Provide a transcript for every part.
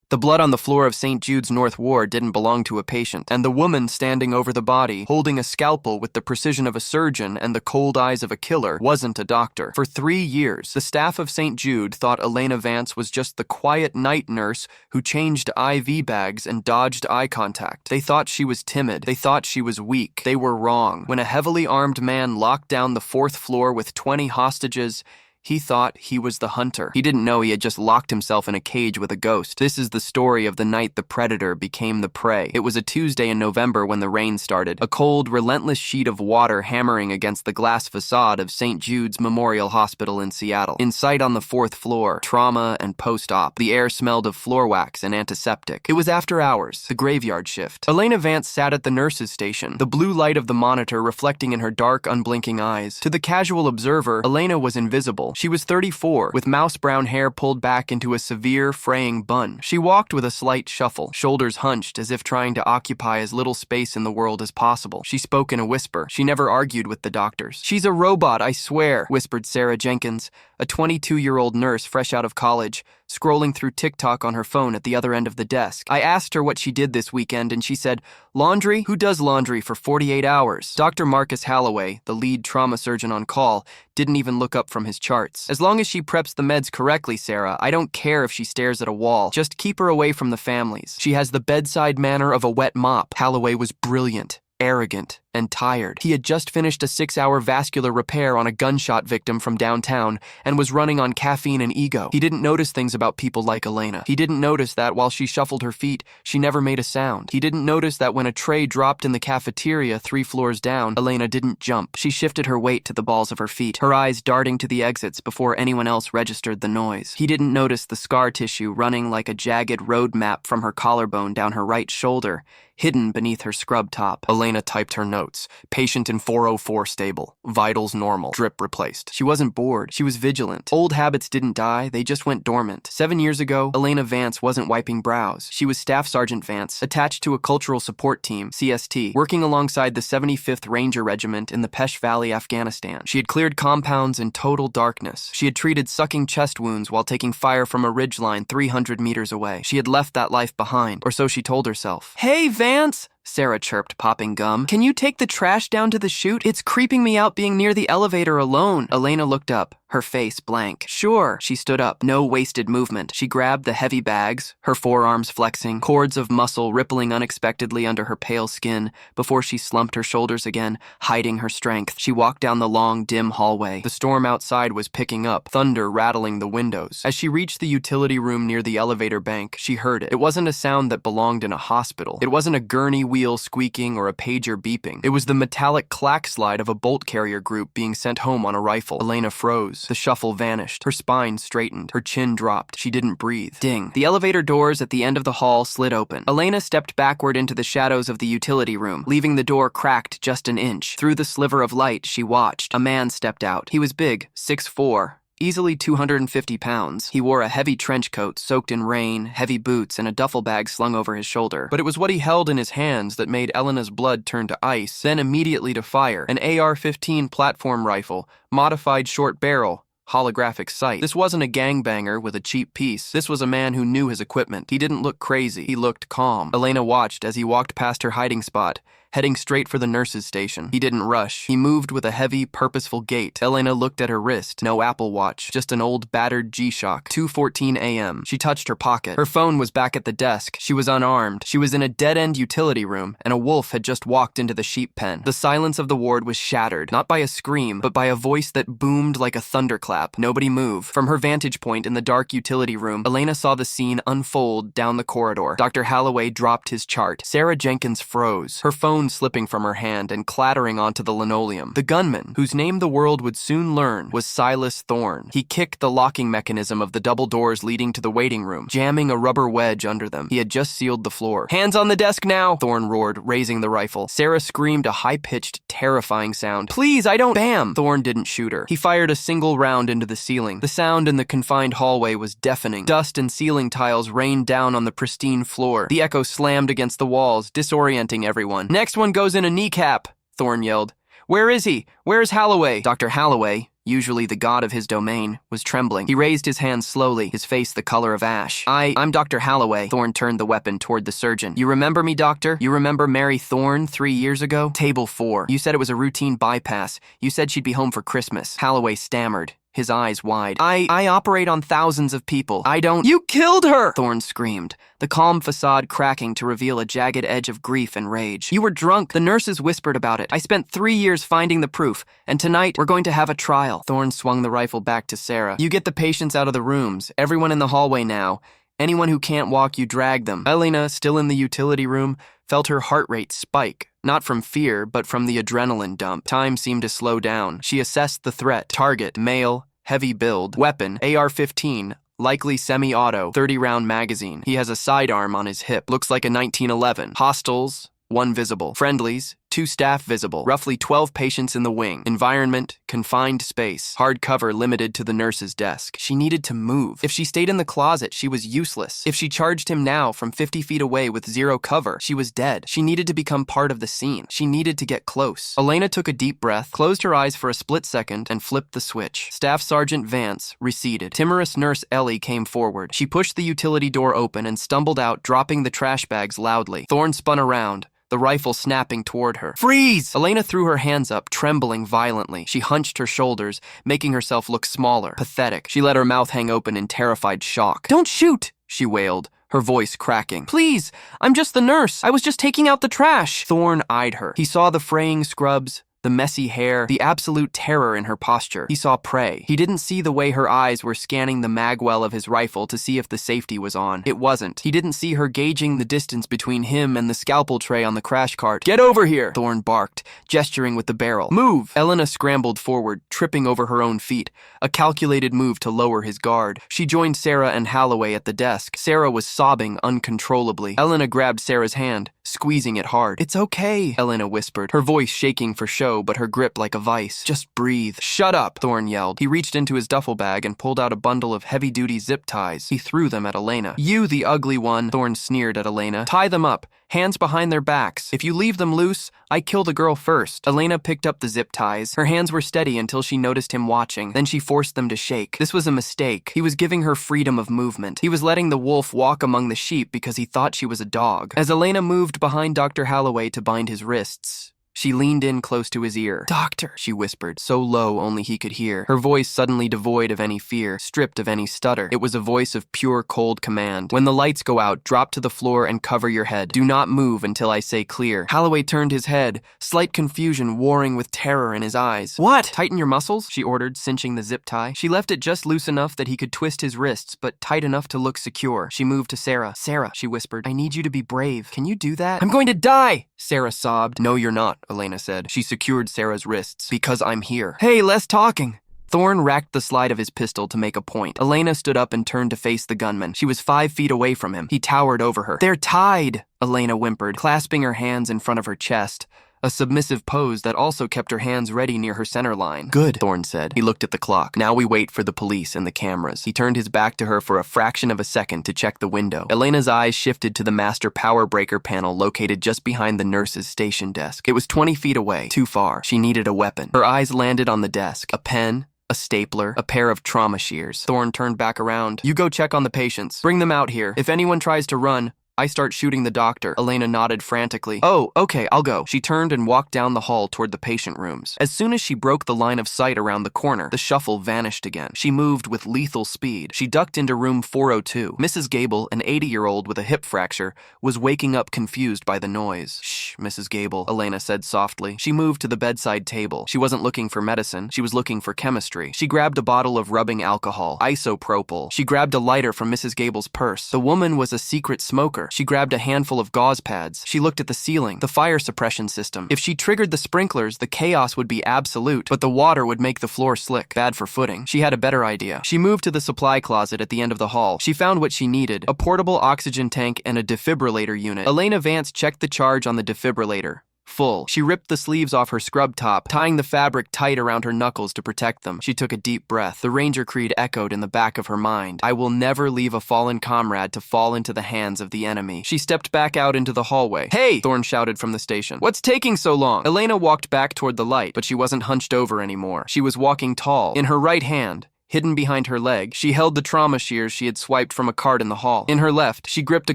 The blood on the floor of St. Jude's North Ward didn't belong to a patient, and the woman standing over the body, holding a scalpel with the precision of a surgeon and the cold eyes of a killer, wasn't a doctor. For 3 years, the staff of St. Jude thought Elena Vance was just the quiet night nurse who changed IV bags and dodged eye contact. They thought she was timid. They thought she was weak. They were wrong. When a heavily armed man locked down the 4th floor with 20 hostages, he thought he was the hunter. He didn't know he had just locked himself in a cage with a ghost. This is the story of the night the predator became the prey. It was a Tuesday in November when the rain started, a cold, relentless sheet of water hammering against the glass facade of St. Jude's Memorial Hospital in Seattle. In sight on the 4th floor, trauma and post-op. The air smelled of floor wax and antiseptic. It was after hours, the graveyard shift. Elena Vance sat at the nurse's station, the blue light of the monitor reflecting in her dark, unblinking eyes. To the casual observer, Elena was invisible. She was 34, with mouse-brown hair pulled back into a severe, fraying bun. She walked with a slight shuffle, shoulders hunched as if trying to occupy as little space in the world as possible. She spoke in a whisper. She never argued with the doctors. "She's a robot, I swear," whispered Sarah Jenkins, a 22-year-old nurse fresh out of college, scrolling through TikTok on her phone at the other end of the desk. "I asked her what she did this weekend, and she said, 'Laundry? Who does laundry for 48 hours? Dr. Marcus Halloway, the lead trauma surgeon on call, didn't even look up from his charts. "As long as she preps the meds correctly, Sarah, I don't care if she stares at a wall. Just keep her away from the families. She has the bedside manner of a wet mop." Halloway was brilliant, arrogant, and tired. He had just finished a 6-hour vascular repair on a gunshot victim from downtown and was running on caffeine and ego. He didn't notice things about people like Elena. He didn't notice that while she shuffled her feet, she never made a sound. He didn't notice that when a tray dropped in the cafeteria 3 floors down, Elena didn't jump. She shifted her weight to the balls of her feet, her eyes darting to the exits before anyone else registered the noise. He didn't notice the scar tissue running like a jagged road map from her collarbone down her right shoulder, hidden beneath her scrub top. Elena typed her notes. Patient in 404 stable. Vitals normal. Drip replaced. She wasn't bored. She was vigilant. Old habits didn't die. They just went dormant. 7 years ago, Elena Vance wasn't wiping brows. She was Staff Sergeant Vance, attached to a cultural support team, CST, working alongside the 75th Ranger Regiment in the Pesh Valley, Afghanistan. She had cleared compounds in total darkness. She had treated sucking chest wounds while taking fire from a ridgeline 300 meters away. She had left that life behind, or so she told herself. "Hey, Vance!" Sarah chirped, popping gum. "Can you take the trash down to the chute? It's creeping me out being near the elevator alone." Elena looked up, her face blank. "Sure." She stood up, no wasted movement. She grabbed the heavy bags, her forearms flexing, cords of muscle rippling unexpectedly under her pale skin before she slumped her shoulders again, hiding her strength. She walked down the long, dim hallway. The storm outside was picking up, thunder rattling the windows. As she reached the utility room near the elevator bank, she heard it. It wasn't a sound that belonged in a hospital. It wasn't a gurney wheel squeaking or a pager beeping. It was the metallic clack slide of a bolt carrier group being sent home on a rifle. Elena froze. The shuffle vanished. Her spine straightened. Her chin dropped. She didn't breathe. Ding. The elevator doors at the end of the hall slid open. Elena stepped backward into the shadows of the utility room, leaving the door cracked just an inch. Through the sliver of light, she watched. A man stepped out. He was big, 6'4", easily 250 pounds. He wore a heavy trench coat soaked in rain, heavy boots, and a duffel bag slung over his shoulder. But it was what he held in his hands that made Elena's blood turn to ice, then immediately to fire. An AR-15 platform rifle, modified short barrel, holographic sight. This wasn't a gangbanger with a cheap piece. This was a man who knew his equipment. He didn't look crazy. He looked calm. Elena watched as he walked past her hiding spot, heading straight for the nurse's station. He didn't rush. He moved with a heavy, purposeful gait. Elena looked at her wrist. No Apple Watch, just an old battered G-Shock. 2:14 a.m. She touched her pocket. Her phone was back at the desk. She was unarmed. She was in a dead-end utility room, and a wolf had just walked into the sheep pen. The silence of the ward was shattered, not by a scream, but by a voice that boomed like a thunderclap. Nobody moved. From her vantage point in the dark utility room, Elena saw the scene unfold down the corridor. Dr. Halloway dropped his chart. Sarah Jenkins froze. Her phone slipping from her hand and clattering onto the linoleum. The gunman, whose name the world would soon learn, was Silas Thorne. He kicked the locking mechanism of the double doors leading to the waiting room, jamming a rubber wedge under them. He had just sealed the floor. "Hands on the desk now!" Thorne roared, raising the rifle. Sarah screamed a high-pitched, terrifying sound. "Please, I don't—" Bam! Thorne didn't shoot her. He fired a single round into the ceiling. The sound in the confined hallway was deafening. Dust and ceiling tiles rained down on the pristine floor. The echo slammed against the walls, disorienting everyone. "Next one goes in a kneecap," Thorne yelled. "Where is he? Where's Halloway?" "Dr. Halloway, usually the god of his domain, was trembling. He raised his hand slowly, his face the color of ash. I'm Dr. Holloway. Thorne turned the weapon toward the surgeon. You remember me, doctor? You remember Mary Thorne 3 years ago? Table 4. You said it was a routine bypass. You said she'd be home for Christmas. Holloway stammered, his eyes wide. I operate on thousands of people. I don't— You killed her! Thorne screamed, the calm facade cracking to reveal a jagged edge of grief and rage. You were drunk. The nurses whispered about it. I spent 3 years finding the proof, and tonight we're going to have a trial. Thorne swung the rifle back to Sarah. You get the patients out of the rooms. Everyone in the hallway now. Anyone who can't walk, you drag them. Elena, still in the utility room, felt her heart rate spike. Not from fear, but from the adrenaline dump. Time seemed to slow down. She assessed the threat. Target, male, heavy build, weapon, AR-15, likely semi-auto, 30-round magazine. He has a sidearm on his hip. Looks like a 1911. Hostiles, 1 visible. Friendlies, 2 staff visible. Roughly 12 patients in the wing. Environment, confined space. Hard cover limited to the nurse's desk. She needed to move. If she stayed in the closet, she was useless. If she charged him now from 50 feet away with 0 cover, she was dead. She needed to become part of the scene. She needed to get close. Elena took a deep breath, closed her eyes for a split second, and flipped the switch. Staff Sergeant Vance receded. Timorous Nurse Ellie came forward. She pushed the utility door open and stumbled out, dropping the trash bags loudly. Thorne spun around, the rifle snapping toward her. Freeze! Elena threw her hands up, trembling violently. She hunched her shoulders, making herself look smaller, pathetic. She let her mouth hang open in terrified shock. Don't shoot! She wailed, her voice cracking. Please, I'm just the nurse. I was just taking out the trash. Thorne eyed her. He saw the fraying scrubs, the messy hair, the absolute terror in her posture. He saw prey. He didn't see the way her eyes were scanning the magwell of his rifle to see if the safety was on. It wasn't. He didn't see her gauging the distance between him and the scalpel tray on the crash cart. Get over here! Thorne barked, gesturing with the barrel. Move! Elena scrambled forward, tripping over her own feet, a calculated move to lower his guard. She joined Sarah and Holloway at the desk. Sarah was sobbing uncontrollably. Elena grabbed Sarah's hand, squeezing it hard. It's okay, Elena whispered, her voice shaking for show, but her grip like a vice. Just breathe. Shut up, Thorne yelled. He reached into his duffel bag and pulled out a bundle of heavy-duty zip ties. He threw them at Elena. You, the ugly one, Thorne sneered at Elena. Tie them up, hands behind their backs. If you leave them loose, I kill the girl first. Elena picked up the zip ties. Her hands were steady until she noticed him watching. Then she forced them to shake. This was a mistake. He was giving her freedom of movement. He was letting the wolf walk among the sheep because he thought she was a dog. As Elena moved behind Dr. Holloway to bind his wrists, she leaned in close to his ear. Doctor, she whispered, so low only he could hear. Her voice suddenly devoid of any fear, stripped of any stutter. It was a voice of pure, cold command. When the lights go out, drop to the floor and cover your head. Do not move until I say clear. Holloway turned his head, slight confusion warring with terror in his eyes. What? Tighten your muscles, she ordered, cinching the zip tie. She left it just loose enough that he could twist his wrists, but tight enough to look secure. She moved to Sarah. Sarah, she whispered, I need you to be brave. Can you do that? I'm going to die! Sarah sobbed. No, you're not, Elena said. She secured Sarah's wrists. Because I'm here. Hey, less talking. Thorne racked the slide of his pistol to make a point. Elena stood up and turned to face the gunman. She was 5 feet away from him. He towered over her. They're tied, Elena whimpered, clasping her hands in front of her chest, a submissive pose that also kept her hands ready near her center line. Good, Thorne said. He looked at the clock. Now we wait for the police and the cameras. He turned his back to her for a fraction of a second to check the window. Elena's eyes shifted to the master power breaker panel located just behind the nurse's station desk. It was 20 feet away, too far. She needed a weapon. Her eyes landed on the desk. A pen, a stapler, a pair of trauma shears. Thorne turned back around. You go check on the patients. Bring them out here. If anyone tries to run, I start shooting the doctor. Elena nodded frantically. Oh, okay, I'll go. She turned and walked down the hall toward the patient rooms. As soon as she broke the line of sight around the corner, the shuffle vanished again. She moved with lethal speed. She ducked into room 402. Mrs. Gable, an 80-year-old with a hip fracture, was waking up confused by the noise. Shh, Mrs. Gable, Elena said softly. She moved to the bedside table. She wasn't looking for medicine. She was looking for chemistry. She grabbed a bottle of rubbing alcohol, isopropyl. She grabbed a lighter from Mrs. Gable's purse. The woman was a secret smoker. She grabbed a handful of gauze pads. She looked at the ceiling, the fire suppression system. If she triggered the sprinklers, the chaos would be absolute, but the water would make the floor slick. Bad for footing. She had a better idea. She moved to the supply closet at the end of the hall. She found what she needed, a portable oxygen tank and a defibrillator unit. Elena Vance checked the charge on the defibrillator. full. She ripped the sleeves off her scrub top, tying the fabric tight around her knuckles to protect them. She took a deep breath. The Ranger Creed echoed in the back of her mind. I will never leave a fallen comrade to fall into the hands of the enemy. She stepped back out into the hallway. Hey! Thorn shouted from the station. What's taking so long? Elena walked back toward the light, but she wasn't hunched over anymore. She was walking tall. In her right hand, hidden behind her leg, she held the trauma shears she had swiped from a cart in the hall. In her left, she gripped a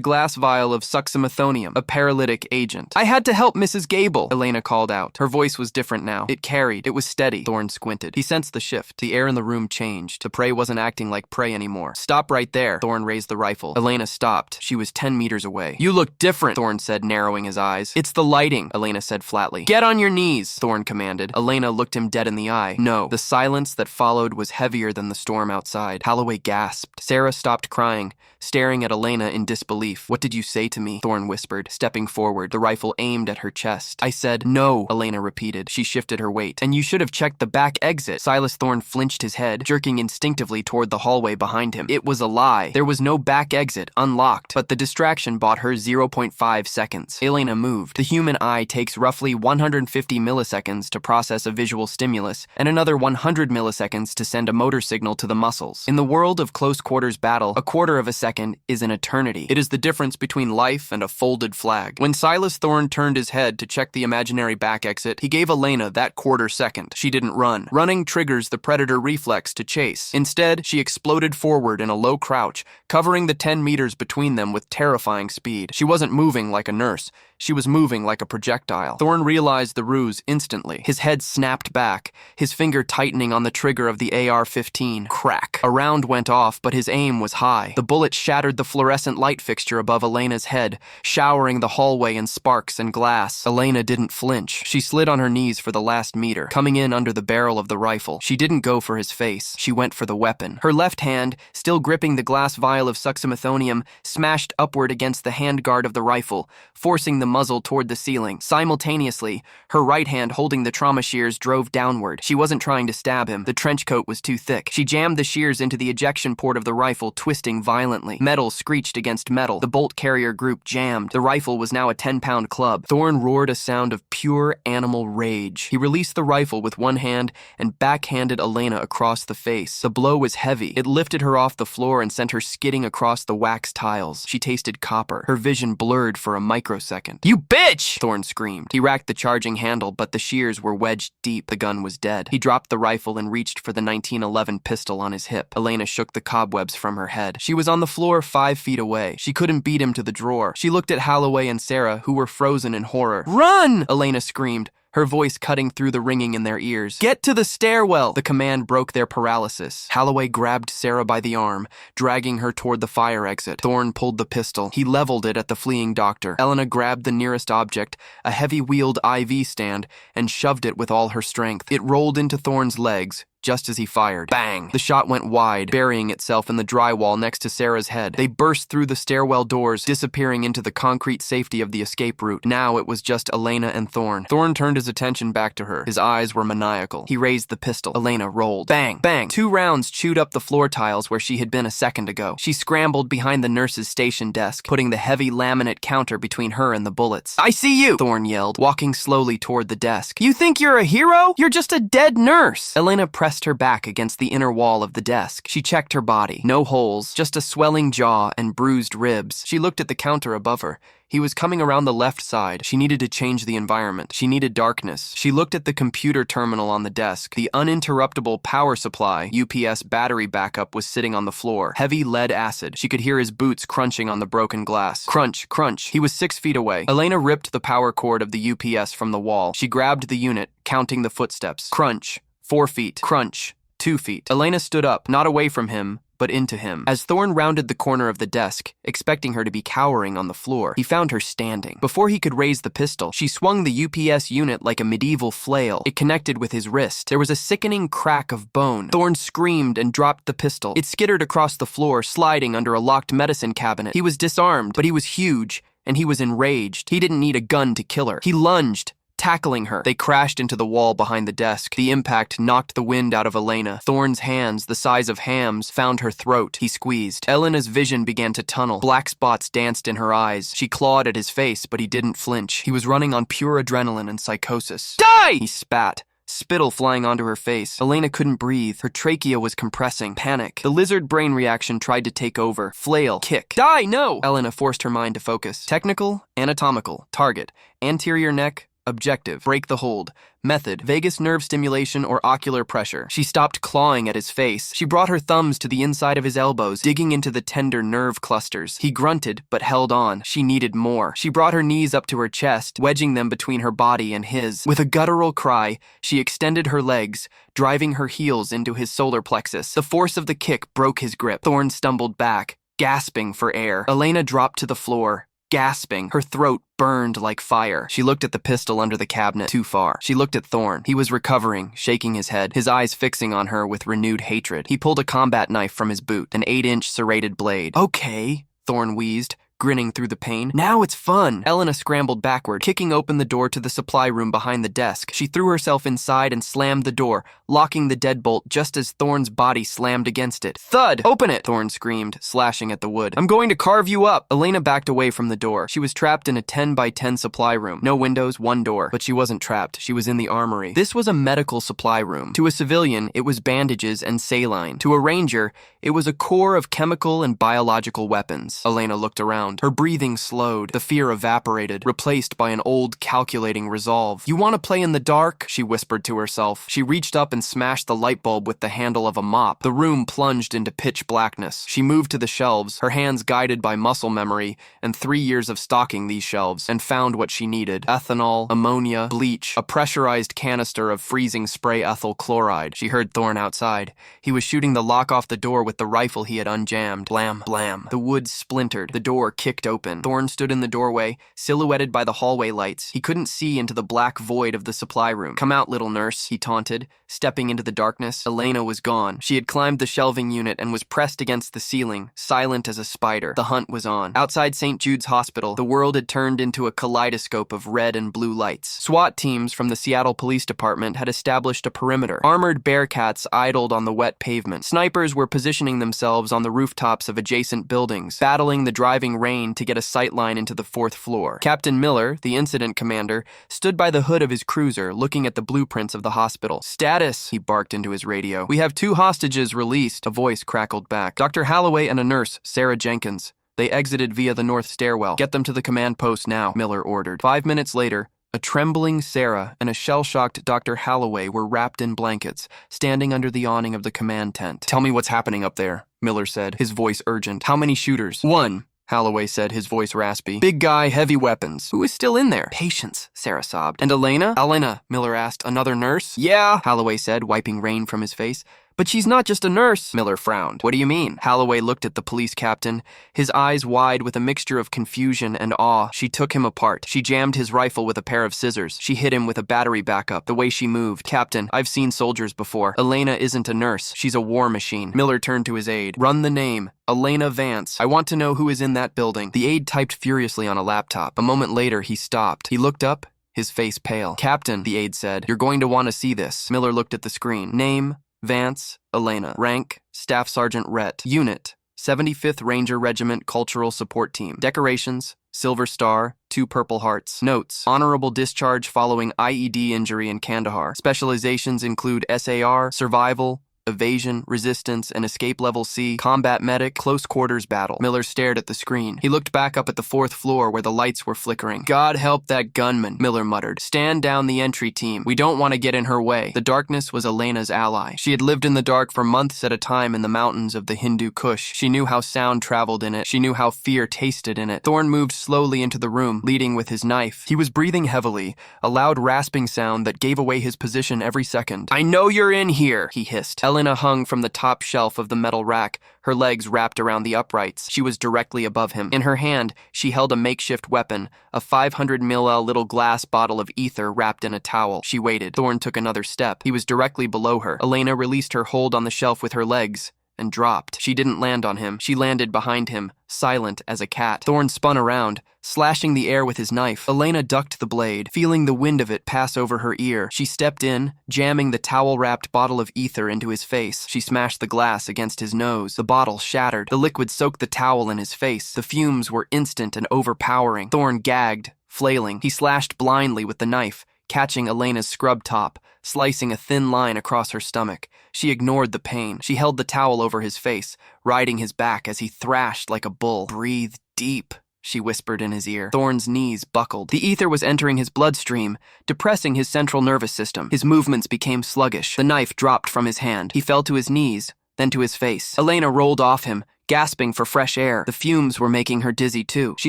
glass vial of succinylmethonium, a paralytic agent. I had to help Mrs. Gable, Elena called out. Her voice was different now. It carried. It was steady. Thorn squinted. He sensed the shift. The air in the room changed. The prey wasn't acting like prey anymore. Stop right there. Thorn raised the rifle. Elena stopped. She was 10 meters away. You look different, Thorn said, narrowing his eyes. It's the lighting, Elena said flatly. Get on your knees, Thorn commanded. Elena looked him dead in the eye. No. The silence that followed was heavier than the storm outside. Holloway gasped. Sarah stopped crying, staring at Elena in disbelief. What did you say to me? Thorn whispered, stepping forward, the rifle aimed at her chest. I said, no, Elena repeated. She shifted her weight. And you should have checked the back exit. Silas Thorn flinched his head, jerking instinctively toward the hallway behind him. It was a lie. There was no back exit, unlocked, but the distraction bought her 0.5 seconds. Elena moved. The human eye takes roughly 150 milliseconds to process a visual stimulus, and another 100 milliseconds to send a motor signal to the muscles. In the world of close-quarters battle, a quarter of a second is an eternity. It is the difference between life and a folded flag. When Silas Thorn turned his head to check the imaginary back exit, he gave Elena that quarter second. She didn't run. Running triggers the predator reflex to chase. Instead, she exploded forward in a low crouch, covering the 10 meters between them with terrifying speed. She wasn't moving like a nurse. She was moving like a projectile. Thorn realized the ruse instantly. His head snapped back, his finger tightening on the trigger of the AR-15. Crack. A round went off, but his aim was high. The bullet shattered the fluorescent light fixture above Elena's head, showering the hallway in sparks and glass. Elena didn't flinch. She slid on her knees for the last meter, coming in under the barrel of the rifle. She didn't go for his face. She went for the weapon. Her left hand, still gripping the glass vial of succinylmethonium, smashed upward against the handguard of the rifle, forcing the muzzle toward the ceiling. Simultaneously, her right hand holding the trauma shears drove downward. She wasn't trying to stab him. The trench coat was too thick. She jammed the shears into the ejection port of the rifle, twisting violently. Metal screeched against metal. The bolt carrier group jammed. The rifle was now a 10-pound club. Thorn roared a sound of pure animal rage. He released the rifle with one hand and backhanded Elena across the face. The blow was heavy. It lifted her off the floor and sent her skidding across the wax tiles. She tasted copper. Her vision blurred for a microsecond. You bitch! Thorn screamed. He racked the charging handle, but the shears were wedged deep. The gun was dead. He dropped the rifle and reached for the 1911 pistol on his hip. Elena shook the cobwebs from her head. She was on the floor 5 feet away. She couldn't beat him to the drawer. She looked at Holloway and Sarah, who were frozen in horror. Run! Elena screamed, her voice cutting through the ringing in their ears. Get to the stairwell! The command broke their paralysis. Holloway grabbed Sarah by the arm, dragging her toward the fire exit. Thorn pulled the pistol. He leveled it at the fleeing doctor. Elena grabbed the nearest object, a heavy-wheeled IV stand, and shoved it with all her strength. It rolled into Thorn's legs, just as he fired. Bang! The shot went wide, burying itself in the drywall next to Sarah's head. They burst through the stairwell doors, disappearing into the concrete safety of the escape route. Now it was just Elena and Thorn. Thorn turned his attention back to her. His eyes were maniacal. He raised the pistol. Elena rolled. Bang! Bang! 2 rounds chewed up the floor tiles where she had been a second ago. She scrambled behind the nurse's station desk, putting the heavy laminate counter between her and the bullets. I see you! Thorn yelled, walking slowly toward the desk. You think you're a hero? You're just a dead nurse! Elena pressed her back against the inner wall of the desk. She checked her body. No holes, just a swelling jaw and bruised ribs. She looked at the counter above her. He was coming around the left side. She needed to change the environment. She needed darkness. She looked at the computer terminal on the desk. The uninterruptible power supply, UPS battery backup, was sitting on the floor. Heavy lead acid. She could hear his boots crunching on the broken glass. Crunch, crunch. He was 6 feet away. Elena ripped the power cord of the UPS from the wall. She grabbed the unit, counting the footsteps. Crunch. 4 feet. Crunch. 2 feet. Elena stood up, not away from him, but into him. As Thorn rounded the corner of the desk, expecting her to be cowering on the floor, he found her standing. Before he could raise the pistol, she swung the UPS unit like a medieval flail. It connected with his wrist. There was a sickening crack of bone. Thorn screamed and dropped the pistol. It skittered across the floor, sliding under a locked medicine cabinet. He was disarmed, but he was huge, and he was enraged. He didn't need a gun to kill her. He lunged, tackling her. They crashed into the wall behind the desk. The impact knocked the wind out of Elena. Thorne's hands, the size of hams, found her throat. He squeezed. Elena's vision began to tunnel. Black spots danced in her eyes. She clawed at his face, but he didn't flinch. He was running on pure adrenaline and psychosis. Die! He spat. Spittle flying onto her face. Elena couldn't breathe. Her trachea was compressing. Panic. The lizard brain reaction tried to take over. Flail. Kick. Die! No! Elena forced her mind to focus. Technical, anatomical. Target. Anterior neck. Objective. Break the hold. Method. Vagus nerve stimulation or ocular pressure. She stopped clawing at his face. She brought her thumbs to the inside of his elbows, digging into the tender nerve clusters. He grunted, but held on. She needed more. She brought her knees up to her chest, wedging them between her body and his. With a guttural cry, she extended her legs, driving her heels into his solar plexus. The force of the kick broke his grip. Thorne stumbled back, gasping for air. Elena dropped to the floor, gasping. Her throat burned like fire. She looked at the pistol under the cabinet. Too far. She looked at Thorne. He was recovering, shaking his head, his eyes fixing on her with renewed hatred. He pulled a combat knife from his boot, an 8-inch serrated blade. Okay, Thorne wheezed, grinning through the pain. Now it's fun. Elena scrambled backward, kicking open the door to the supply room behind the desk. She threw herself inside and slammed the door, locking the deadbolt just as Thorne's body slammed against it. Thud! Open it! Thorne screamed, slashing at the wood. I'm going to carve you up! Elena backed away from the door. She was trapped in a 10 by 10 supply room. No windows, one door. But she wasn't trapped. She was in the armory. This was a medical supply room. To a civilian, it was bandages and saline. To a ranger, it was a core of chemical and biological weapons. Elena looked around. Her breathing slowed. The fear evaporated, replaced by an old, calculating resolve. You want to play in the dark? She whispered to herself. She reached up and smashed the light bulb with the handle of a mop. The room plunged into pitch blackness. She moved to the shelves, her hands guided by muscle memory and 3 years of stocking these shelves, and found what she needed. Ethanol, ammonia, bleach, a pressurized canister of freezing spray ethyl chloride. She heard Thorne outside. He was shooting the lock off the door with the rifle he had unjammed. Blam, blam. The wood splintered. The door kicked open. Thorne stood in the doorway, silhouetted by the hallway lights. He couldn't see into the black void of the supply room. Come out, little nurse, he taunted, stepping into the darkness. Elena was gone. She had climbed the shelving unit and was pressed against the ceiling, silent as a spider. The hunt was on. Outside St. Jude's Hospital, the world had turned into a kaleidoscope of red and blue lights. SWAT teams from the Seattle Police Department had established a perimeter. Armored bearcats idled on the wet pavement. Snipers were positioning themselves on the rooftops of adjacent buildings, battling the driving rain to get a sight line into the 4th floor. Captain Miller, the incident commander, stood by the hood of his cruiser, looking at the blueprints of the hospital. Status, he barked into his radio. We have 2 hostages released, a voice crackled back. Dr. Holloway and a nurse, Sarah Jenkins. They exited via the north stairwell. Get them to the command post now, Miller ordered. 5 minutes later, a trembling Sarah and a shell-shocked Dr. Holloway were wrapped in blankets, standing under the awning of the command tent. Tell me what's happening up there, Miller said, his voice urgent. How many shooters? 1. Holloway said, his voice raspy. Big guy, heavy weapons. Who is still in there? Patience, Sarah sobbed. And Elena? Elena, Miller asked. Another nurse? Yeah, Holloway said, wiping rain from his face. But she's not just a nurse, Miller frowned. What do you mean? Holloway looked at the police captain, his eyes wide with a mixture of confusion and awe. She took him apart. She jammed his rifle with a pair of scissors. She hit him with a battery backup. The way she moved. Captain, I've seen soldiers before. Elena isn't a nurse. She's a war machine. Miller turned to his aide. Run the name. Elena Vance. I want to know who is in that building. The aide typed furiously on a laptop. A moment later, he stopped. He looked up, his face pale. Captain, the aide said, you're going to want to see this. Miller looked at the screen. Name, Vance, Elena. Rank, Staff Sergeant Rhett. Unit, 75th Ranger Regiment Cultural Support Team. Decorations, Silver Star, 2 Purple Hearts. Notes, honorable discharge following IED injury in Kandahar. Specializations include SAR, survival, evasion, resistance, and escape level C, combat medic, close quarters battle. Miller stared at the screen. He looked back up at the 4th floor where the lights were flickering. God help that gunman, Miller muttered. Stand down the entry team. We don't want to get in her way. The darkness was Elena's ally. She had lived in the dark for months at a time in the mountains of the Hindu Kush. She knew how sound traveled in it. She knew how fear tasted in it. Thorne moved slowly into the room, leading with his knife. He was breathing heavily, a loud rasping sound that gave away his position every second. I know you're in here, he hissed. Elena hung from the top shelf of the metal rack, her legs wrapped around the uprights. She was directly above him. In her hand, she held a makeshift weapon, a 500 ml little glass bottle of ether wrapped in a towel. She waited. Thorne took another step. He was directly below her. Elena released her hold on the shelf with her legs and dropped. She didn't land on him. She landed behind him, silent as a cat. Thorn spun around, slashing the air with his knife. Elena ducked the blade, feeling the wind of it pass over her ear. She stepped in, jamming the towel-wrapped bottle of ether into his face. She smashed the glass against his nose. The bottle shattered. The liquid soaked the towel in his face. The fumes were instant and overpowering. Thorn gagged, flailing. He slashed blindly with the knife, catching Elena's scrub top, slicing a thin line across her stomach. She ignored the pain. She held the towel over his face, riding his back as he thrashed like a bull. "Breathe deep," she whispered in his ear. Thorn's knees buckled. The ether was entering his bloodstream, depressing his central nervous system. His movements became sluggish. The knife dropped from his hand. He fell to his knees, then to his face. Elena rolled off him, gasping for fresh air. The fumes were making her dizzy too. She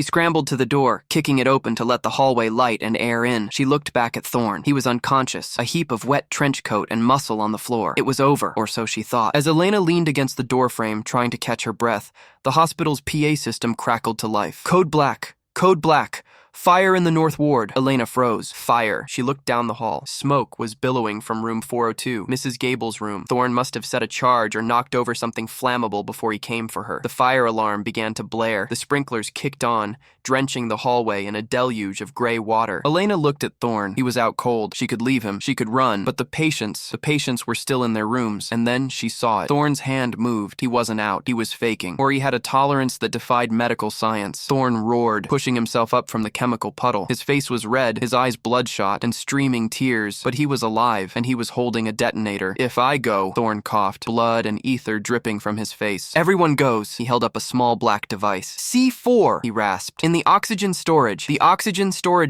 scrambled to the door, kicking it open to let the hallway light and air in. She looked back at Thorn. He was unconscious, a heap of wet trench coat and muscle on the floor. It was over, or so she thought. As Elena leaned against the doorframe, trying to catch her breath, the hospital's PA system crackled to life. "Code black. Code black. Fire in the North Ward." Elena froze. Fire. She looked down the hall. Smoke was billowing from room 402, Mrs. Gable's room. Thorn must have set a charge or knocked over something flammable before he came for her. The fire alarm began to blare. The sprinklers kicked on, drenching the hallway in a deluge of gray water. Elena looked at Thorn. He was out cold. She could leave him. She could run. But the patients were still in their rooms. And then she saw it. Thorn's hand moved. He wasn't out. He was faking. Or he had a tolerance that defied medical science. Thorn roared, pushing himself up from the chemical puddle. His face was red, his eyes bloodshot and streaming tears, but he was alive, and he was holding a detonator. "If I go," Thorn coughed, blood and ether dripping from his face. "Everyone goes." He held up a small black device. "C4, he rasped. "In the oxygen storage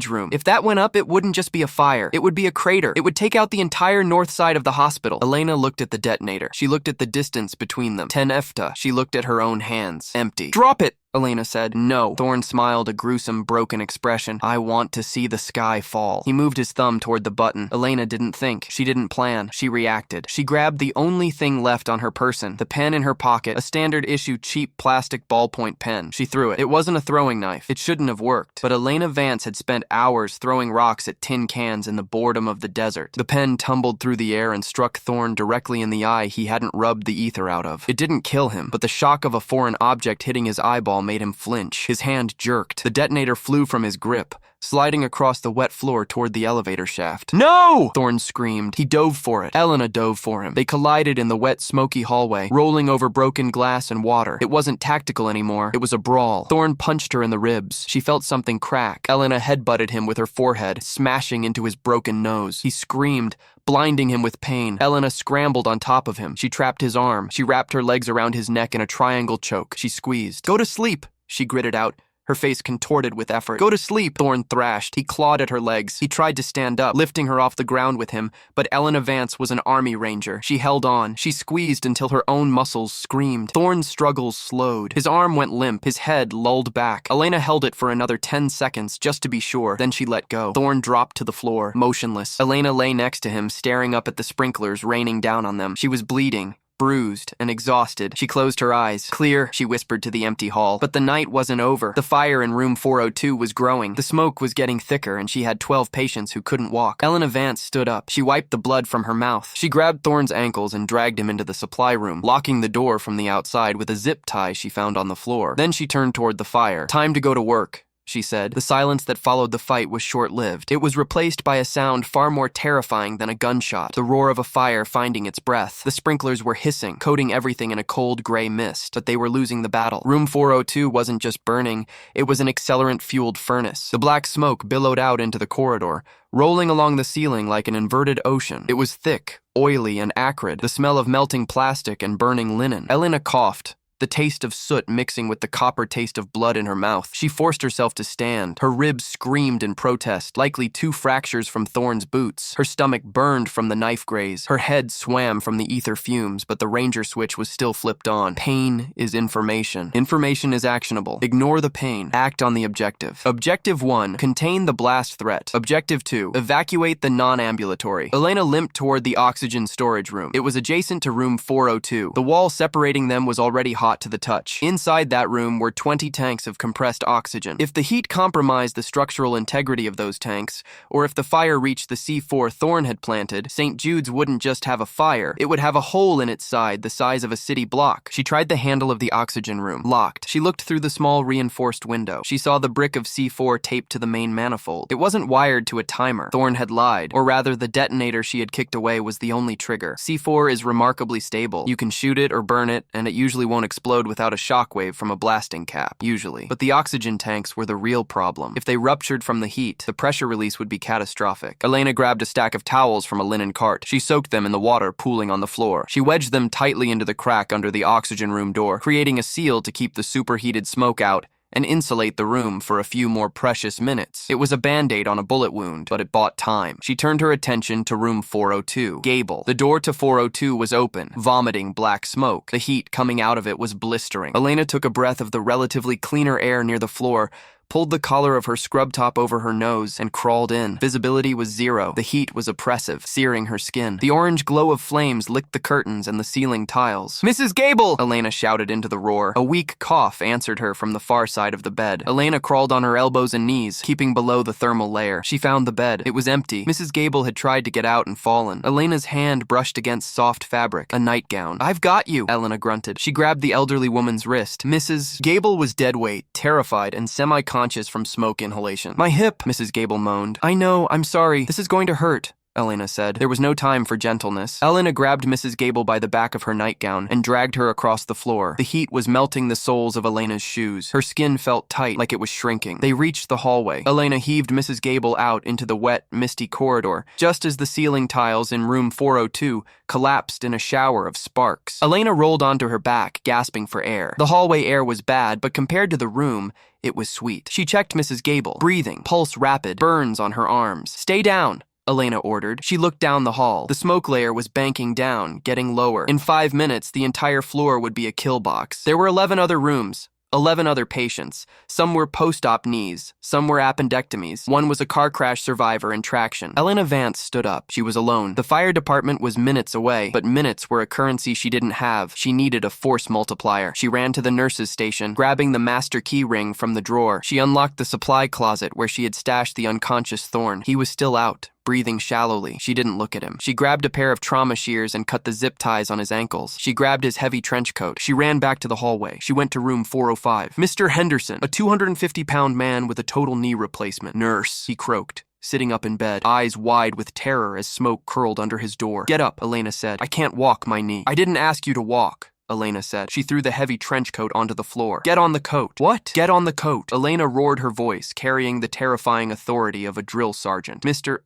room. If that went up, it wouldn't just be a fire. It would be a crater. It would take out the entire north side of the hospital." Elena looked at the detonator. She looked at the distance between them. 10 EFTA. She looked at her own hands. Empty. "Drop it," Elena said. "No." Thorn smiled a gruesome, broken expression. "I want to see the sky fall." He moved his thumb toward the button. Elena didn't think. She didn't plan. She reacted. She grabbed the only thing left on her person, the pen in her pocket, a standard-issue cheap plastic ballpoint pen. She threw it. It wasn't a throwing knife. It shouldn't have worked. But Elena Vance had spent hours throwing rocks at tin cans in the boredom of the desert. The pen tumbled through the air and struck Thorn directly in the eye he hadn't rubbed the ether out of. It didn't kill him, but the shock of a foreign object hitting his eyeball made him flinch. His hand jerked. The detonator flew from his grip, sliding across the wet floor toward the elevator shaft. "No!" Thorn screamed. He dove for it. Elena dove for him. They collided in the wet, smoky hallway, rolling over broken glass and water. It wasn't tactical anymore. It was a brawl. Thorn punched her in the ribs. She felt something crack. Elena headbutted him with her forehead, smashing into his broken nose. He screamed, blinding him with pain. Elena scrambled on top of him. She trapped his arm. She wrapped her legs around his neck in a triangle choke. She squeezed. "Go to sleep," she gritted out, her face contorted with effort. "Go to sleep," Thorn thrashed. He clawed at her legs. He tried to stand up, lifting her off the ground with him, but Elena Vance was an army ranger. She held on. She squeezed until her own muscles screamed. Thorn's struggles slowed. His arm went limp. His head lulled back. Elena held it for another 10 seconds, just to be sure. Then she let go. Thorn dropped to the floor, motionless. Elena lay next to him, staring up at the sprinklers raining down on them. She was bleeding, bruised and exhausted. She closed her eyes. "Clear," she whispered to the empty hall. But the night wasn't over. The fire in room 402 was growing. The smoke was getting thicker, and she had 12 patients who couldn't walk. Elena Vance stood up. She wiped the blood from her mouth. She grabbed Thorn's ankles and dragged him into the supply room, locking the door from the outside with a zip tie she found on the floor. Then she turned toward the fire. "Time to go to work," she said. The silence that followed the fight was short-lived. It was replaced by a sound far more terrifying than a gunshot, the roar of a fire finding its breath. The sprinklers were hissing, coating everything in a cold gray mist, but they were losing the battle. Room 402 wasn't just burning, it was an accelerant-fueled furnace. The black smoke billowed out into the corridor, rolling along the ceiling like an inverted ocean. It was thick, oily, and acrid, the smell of melting plastic and burning linen. Elena coughed, the taste of soot mixing with the copper taste of blood in her mouth. She forced herself to stand. Her ribs screamed in protest, likely 2 fractures from Thorn's boots. Her stomach burned from the knife graze. Her head swam from the ether fumes, but the ranger switch was still flipped on. Pain is information. Information is actionable. Ignore the pain. Act on the objective. Objective 1, contain the blast threat. Objective 2, evacuate the non-ambulatory. Elena limped toward the oxygen storage room. It was adjacent to room 402. The wall separating them was already hot to the touch. Inside that room were 20 tanks of compressed oxygen. If the heat compromised the structural integrity of those tanks, or if the fire reached the C4 Thorne had planted, St. Jude's wouldn't just have a fire, it would have a hole in its side the size of a city block. She tried the handle of the oxygen room. Locked. She looked through the small reinforced window. She saw the brick of C4 taped to the main manifold. It wasn't wired to a timer. Thorne had lied, or rather the detonator she had kicked away was the only trigger. C4 is remarkably stable. You can shoot it or burn it, and it usually won't explode without a shockwave from a blasting cap, usually. But the oxygen tanks were the real problem. If they ruptured from the heat, the pressure release would be catastrophic. Elena grabbed a stack of towels from a linen cart. She soaked them in the water pooling on the floor. She wedged them tightly into the crack under the oxygen room door, creating a seal to keep the superheated smoke out and insulate the room for a few more precious minutes. It was a band-aid on a bullet wound, but it bought time. She turned her attention to room 402. Gable. The door to 402 was open, vomiting black smoke. The heat coming out of it was blistering. Elena took a breath of the relatively cleaner air near the floor, pulled the collar of her scrub top over her nose, and crawled in. Visibility was zero. The heat was oppressive, searing her skin. The orange glow of flames licked the curtains and the ceiling tiles. "Mrs. Gable!" Elena shouted into the roar. A weak cough answered her from the far side of the bed. Elena crawled on her elbows and knees, keeping below the thermal layer. She found the bed. It was empty. Mrs. Gable had tried to get out and fallen. Elena's hand brushed against soft fabric. A nightgown. "I've got you," Elena grunted. She grabbed the elderly woman's wrist. Mrs. Gable was dead weight, terrified, and semi-conscious from smoke inhalation. "My hip," Mrs. Gable moaned. "I know, I'm sorry. This is going to hurt," Elena said. There was no time for gentleness. Elena grabbed Mrs. Gable by the back of her nightgown and dragged her across the floor. The heat was melting the soles of Elena's shoes. Her skin felt tight, like it was shrinking. They reached the hallway. Elena heaved Mrs. Gable out into the wet, misty corridor, just as the ceiling tiles in room 402 collapsed in a shower of sparks. Elena rolled onto her back, gasping for air. The hallway air was bad, but compared to the room, it was sweet. She checked Mrs. Gable, breathing, pulse rapid, burns on her arms. "Stay down," Elena ordered. She looked down the hall. The smoke layer was banking down, getting lower. In 5 minutes, the entire floor would be a kill box. There were 11 other rooms. 11 other patients. Some were post-op knees. Some were appendectomies. One was a car crash survivor in traction. Elena Vance stood up. She was alone. The fire department was minutes away, but minutes were a currency she didn't have. She needed a force multiplier. She ran to the nurse's station, grabbing the master key ring from the drawer. She unlocked the supply closet where she had stashed the unconscious Thorne. He was still out, breathing shallowly. She didn't look at him. She grabbed a pair of trauma shears and cut the zip ties on his ankles. She grabbed his heavy trench coat. She ran back to the hallway. She went to room 405. "Mr. Henderson, a 250-pound man with a total knee replacement." "Nurse," he croaked, sitting up in bed, eyes wide with terror as smoke curled under his door. "Get up," Elena said. "I can't walk my knee." "I didn't ask you to walk," Elena said. She threw the heavy trench coat onto the floor. "Get on the coat." "What?" "Get on the coat." Elena roared her voice, carrying the terrifying authority of a drill sergeant. "Mr.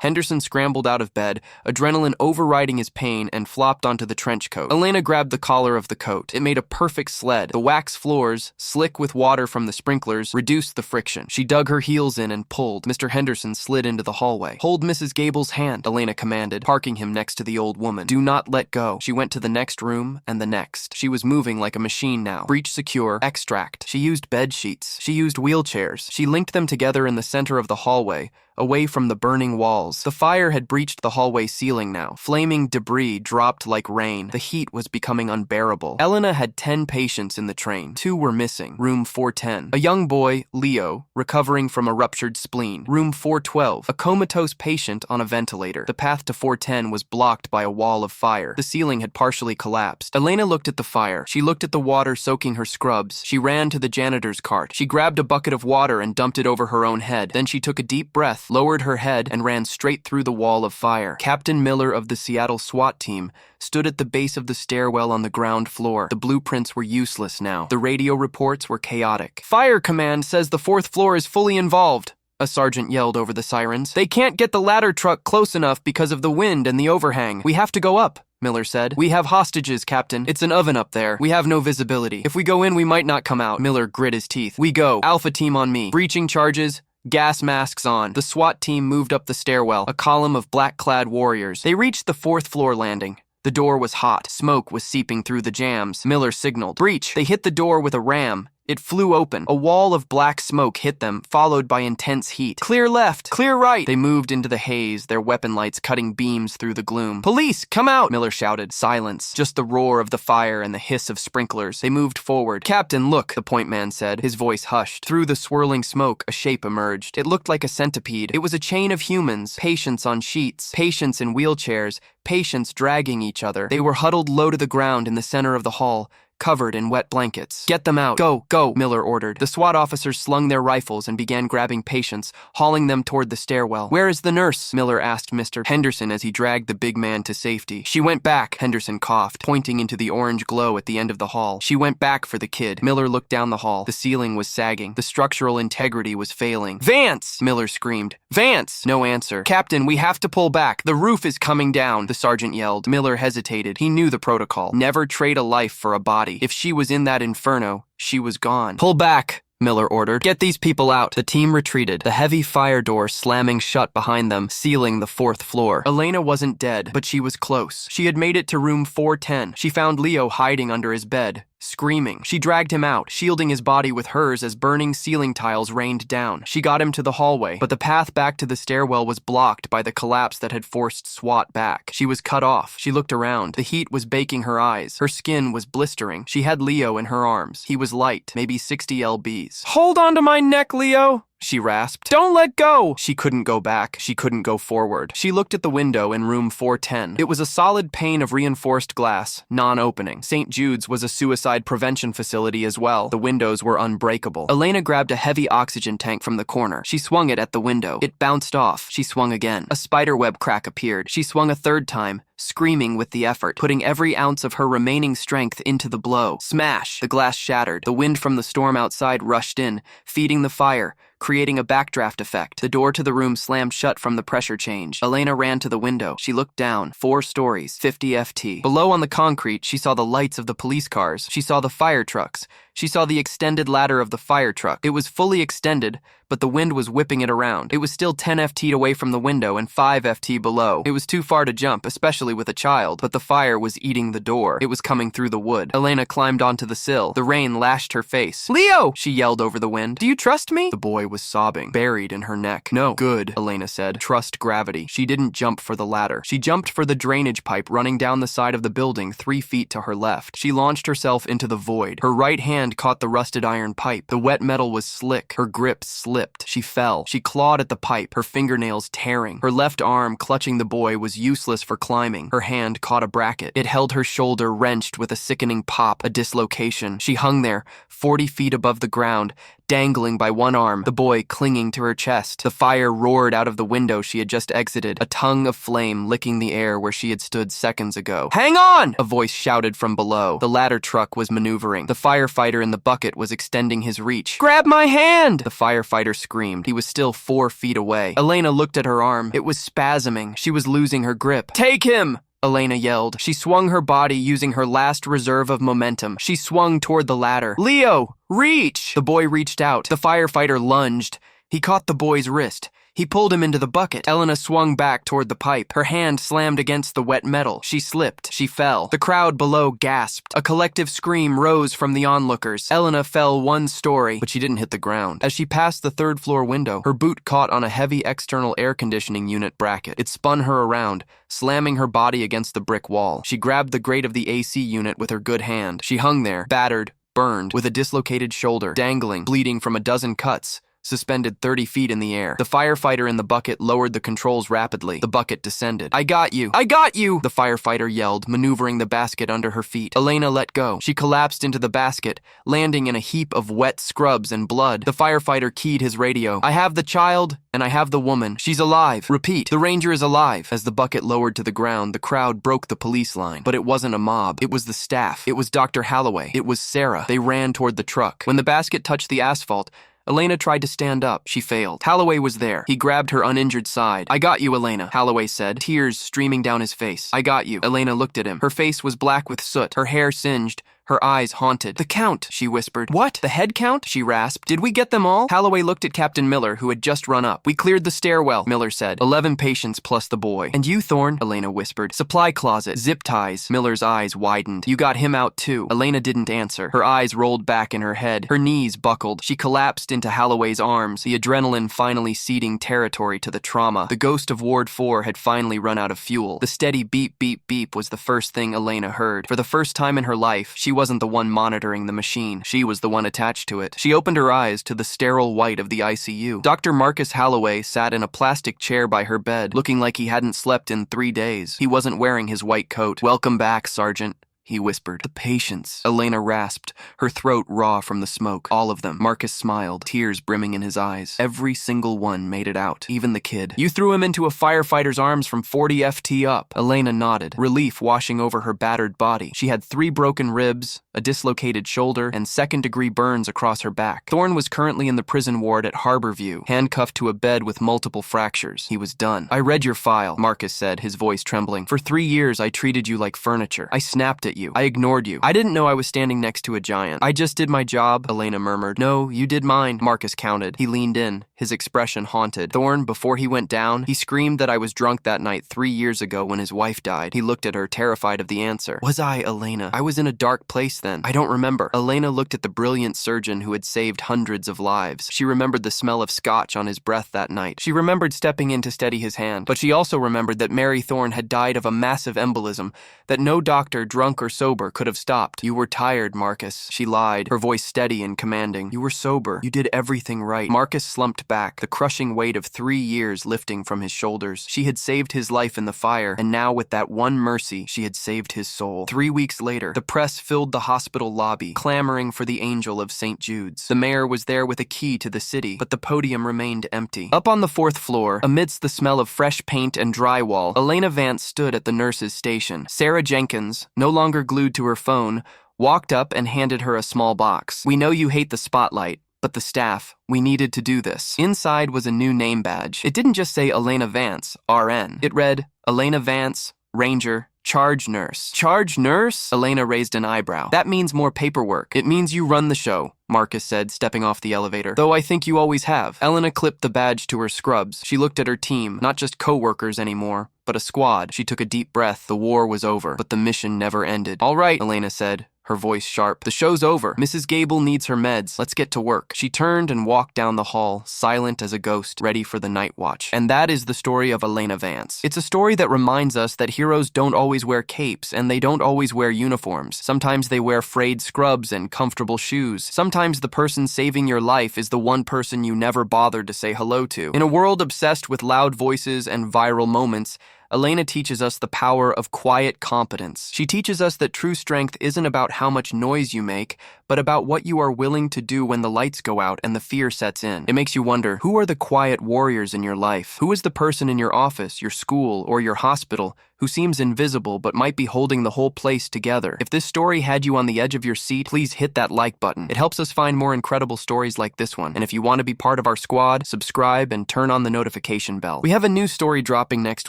Henderson scrambled out of bed, adrenaline overriding his pain, and flopped onto the trench coat. Elena grabbed the collar of the coat. It made a perfect sled. The wax floors, slick with water from the sprinklers, reduced the friction. She dug her heels in and pulled. Mr. Henderson slid into the hallway. "Hold Mrs. Gable's hand," Elena commanded, parking him next to the old woman. "Do not let go." She went to the next room and the next. She was moving like a machine now. Breach secure, extract. She used bed sheets. She used wheelchairs. She linked them together in the center of the hallway, away from the burning walls. The fire had breached the hallway ceiling now. Flaming debris dropped like rain. The heat was becoming unbearable. Elena had 10 patients in the train. 2 were missing. Room 410. A young boy, Leo, recovering from a ruptured spleen. Room 412. A comatose patient on a ventilator. The path to 410 was blocked by a wall of fire. The ceiling had partially collapsed. Elena looked at the fire. She looked at the water soaking her scrubs. She ran to the janitor's cart. She grabbed a bucket of water and dumped it over her own head. Then she took a deep breath, lowered her head, and ran straight through the wall of fire. Captain Miller of the Seattle SWAT team stood at the base of the stairwell on the ground floor. The blueprints were useless now. The radio reports were chaotic. "Fire command says the 4th floor is fully involved," a sergeant yelled over the sirens. "They can't get the ladder truck close enough because of the wind and the overhang. We have to go up," Miller said. "We have hostages, Captain. It's an oven up there. We have no visibility. If we go in, we might not come out." Miller grit his teeth. "We go. Alpha team on me. Breaching charges. Gas masks on." The SWAT team moved up the stairwell, a column of black-clad warriors. They reached the 4th floor landing. The door was hot. Smoke was seeping through the jambs. Miller signaled. "Breach." They hit the door with a ram. It flew open. A wall of black smoke hit them, followed by intense heat. Clear left! Clear right! They moved into the haze, their weapon lights cutting beams through the gloom. Police, come out! Miller shouted. Silence. Just the roar of the fire and the hiss of sprinklers. They moved forward. Captain, look, the point man said, his voice hushed. Through the swirling smoke, a shape emerged. It looked like a centipede. It was a chain of humans, patients on sheets, patients in wheelchairs, patients dragging each other. They were huddled low to the ground in the center of the hall, covered in wet blankets. Get them out. Go, go, Miller ordered. The SWAT officers slung their rifles and began grabbing patients, hauling them toward the stairwell. Where is the nurse? Miller asked Mr. Henderson as he dragged the big man to safety. She went back, Henderson coughed, pointing into the orange glow at the end of the hall. She went back for the kid. Miller looked down the hall. The ceiling was sagging. The structural integrity was failing. Vance! Miller screamed. Vance! No answer. Captain, we have to pull back. The roof is coming down, the sergeant yelled. Miller hesitated. He knew the protocol. Never trade a life for a body. If she was in that inferno, she was gone. Pull back, Miller ordered. Get these people out. The team retreated, the heavy fire door slamming shut behind them, sealing the 4th floor. Elena wasn't dead, but she was close. She had made it to room 410. She found Leo hiding under his bed, screaming. She dragged him out, shielding his body with hers as burning ceiling tiles rained down. She got him to the hallway, but the path back to the stairwell was blocked by the collapse that had forced SWAT back. She was cut off. She looked around. The heat was baking her eyes. Her skin was blistering. She had Leo in her arms. He was light, maybe 60 lbs. Hold on to my neck, Leo, she rasped. Don't let go! She couldn't go back. She couldn't go forward. She looked at the window in room 410. It was a solid pane of reinforced glass, non-opening. St. Jude's was a suicide prevention facility as well. The windows were unbreakable. Elena grabbed a heavy oxygen tank from the corner. She swung it at the window. It bounced off. She swung again. A spiderweb crack appeared. She swung a third time, screaming with the effort, putting every ounce of her remaining strength into the blow. Smash! The glass shattered. The wind from the storm outside rushed in, feeding the fire, creating a backdraft effect. The door to the room slammed shut from the pressure change. Elena ran to the window. She looked down. 4 stories, 50 FT. Below on the concrete, she saw the lights of the police cars. She saw the fire trucks. She saw the extended ladder of the fire truck. It was fully extended, but the wind was whipping it around. It was still 10 FT away from the window and 5 FT below. It was too far to jump, especially with a child, but the fire was eating the door. It was coming through the wood. Elena climbed onto the sill. The rain lashed her face. Leo! She yelled over the wind. Do you trust me? The boy was sobbing, buried in her neck. No. Good, Elena said. Trust gravity. She didn't jump for the ladder. She jumped for the drainage pipe running down the side of the building 3 feet to her left. She launched herself into the void. Her right hand caught the rusted iron pipe. The wet metal was slick. Her grip slipped. She fell. She clawed at the pipe, her fingernails tearing. Her left arm, clutching the boy, was useless for climbing. Her hand caught a bracket. It held her shoulder wrenched with a sickening pop, a dislocation. She hung there, 40 feet above the ground, dangling by one arm, the boy clinging to her chest. The fire roared out of the window she had just exited, a tongue of flame licking the air where she had stood seconds ago. Hang on! A voice shouted from below. The ladder truck was maneuvering. The firefighter in the bucket was extending his reach. Grab my hand! The firefighter screamed. He was still 4 feet away. Elena looked at her arm. It was spasming. She was losing her grip. Take him! Elena yelled. She swung her body using her last reserve of momentum. She swung toward the ladder. Leo, reach! The boy reached out. The firefighter lunged. He caught the boy's wrist. He pulled him into the bucket. Elena swung back toward the pipe. Her hand slammed against the wet metal. She slipped. She fell. The crowd below gasped. A collective scream rose from the onlookers. Elena fell 1 story, but she didn't hit the ground. As she passed the 3rd floor window, her boot caught on a heavy external air conditioning unit bracket. It spun her around, slamming her body against the brick wall. She grabbed the grate of the AC unit with her good hand. She hung there, battered, burned, with a dislocated shoulder, dangling, bleeding from a dozen cuts, suspended 30 feet in the air. The firefighter in the bucket lowered the controls rapidly. The bucket descended. I got you! I got you! The firefighter yelled, maneuvering the basket under her feet. Elena let go. She collapsed into the basket, landing in a heap of wet scrubs and blood. The firefighter keyed his radio. I have the child, and I have the woman. She's alive. Repeat, the ranger is alive. As the bucket lowered to the ground, the crowd broke the police line. But it wasn't a mob. It was the staff. It was Dr. Holloway. It was Sarah. They ran toward the truck. When the basket touched the asphalt, Elena tried to stand up. She failed. Holloway was there. He grabbed her uninjured side. I got you, Elena, Holloway said, tears streaming down his face. I got you. Elena looked at him. Her face was black with soot, her hair singed, her eyes haunted. "The count," she whispered. "What? The head count?" she rasped. "Did we get them all?" Holloway looked at Captain Miller, who had just run up. "We cleared the stairwell," Miller said. 11 patients plus the boy. "And you, Thorne?" Elena whispered. "Supply closet. Zip ties." Miller's eyes widened. "You got him out too." Elena didn't answer. Her eyes rolled back in her head. Her knees buckled. She collapsed into Holloway's arms, the adrenaline finally ceding territory to the trauma. The ghost of Ward 4 had finally run out of fuel. The steady beep, beep, beep was the first thing Elena heard. For the first time in her life, she wasn't the one monitoring the machine. She was the one attached to it. She opened her eyes to the sterile white of the ICU. Dr. Marcus Holloway sat in a plastic chair by her bed, looking like he hadn't slept in 3 days. He wasn't wearing his white coat. "Welcome back, Sergeant," he whispered. "The patients," Elena rasped, her throat raw from the smoke. "All of them." Marcus smiled, tears brimming in his eyes. "Every single one made it out, even the kid. You threw him into a firefighter's arms from 40 FT up." Elena nodded, relief washing over her battered body. She had 3 broken ribs, a dislocated shoulder, and second-degree burns across her back. Thorne was currently in the prison ward at Harborview, handcuffed to a bed with multiple fractures. He was done. "I read your file," Marcus said, his voice trembling. "For 3 years, I treated you like furniture. I snapped at you. I ignored you. I didn't know I was standing next to a giant. I just did my job," Elena murmured. "No, you did mine," Marcus counted. He leaned in, his expression haunted. "Thorne, before he went down, he screamed that I was drunk that night 3 years ago when his wife died." He looked at her, terrified of the answer. "Was I, Elena? I was in a dark place then. I don't remember." Elena looked at the brilliant surgeon who had saved hundreds of lives. She remembered the smell of scotch on his breath that night. She remembered stepping in to steady his hand. But she also remembered that Mary Thorne had died of a massive embolism that no doctor, drunk or sober, could have stopped. "You were tired, Marcus," she lied, her voice steady and commanding. "You were sober. You did everything right." Marcus slumped back, the crushing weight of 3 years lifting from his shoulders. She had saved his life in the fire, and now with that one mercy, she had saved his soul. 3 weeks later, the press filled the hospital lobby, clamoring for the Angel of St. Jude's. The mayor was there with a key to the city, but the podium remained empty. Up on the 4th floor, amidst the smell of fresh paint and drywall, Elena Vance stood at the nurse's station. Sarah Jenkins, no longer glued to her phone, walked up and handed her a small box. "We know you hate the spotlight, but the staff, we needed to do this." Inside was a new name badge. It didn't just say Elena Vance, RN. It read, Elena Vance, Ranger, Charge Nurse. Charge Nurse? Elena raised an eyebrow. "That means more paperwork. It means you run the show," Marcus said, stepping off the elevator. "Though I think you always have." Elena clipped the badge to her scrubs. She looked at her team, not just co-workers anymore, but a squad. She took a deep breath. The war was over, but the mission never ended. "All right," Elena said, her voice sharp. "The show's over. Mrs. Gable needs her meds. Let's get to work." She turned and walked down the hall, silent as a ghost, ready for the night watch. And that is the story of Elena Vance. It's a story that reminds us that heroes don't always wear capes, and they don't always wear uniforms. Sometimes they wear frayed scrubs and comfortable shoes. Sometimes the person saving your life is the one person you never bothered to say hello to. In a world obsessed with loud voices and viral moments, Elena teaches us the power of quiet competence. She teaches us that true strength isn't about how much noise you make, but about what you are willing to do when the lights go out and the fear sets in. It makes you wonder, who are the quiet warriors in your life? Who is the person in your office, your school, or your hospital who seems invisible but might be holding the whole place together? If this story had you on the edge of your seat, please hit that like button. It helps us find more incredible stories like this one. And if you want to be part of our squad, subscribe and turn on the notification bell. We have a new story dropping next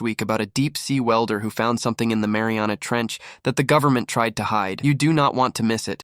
week about a deep-sea welder who found something in the Mariana Trench that the government tried to hide. You do not want to miss it.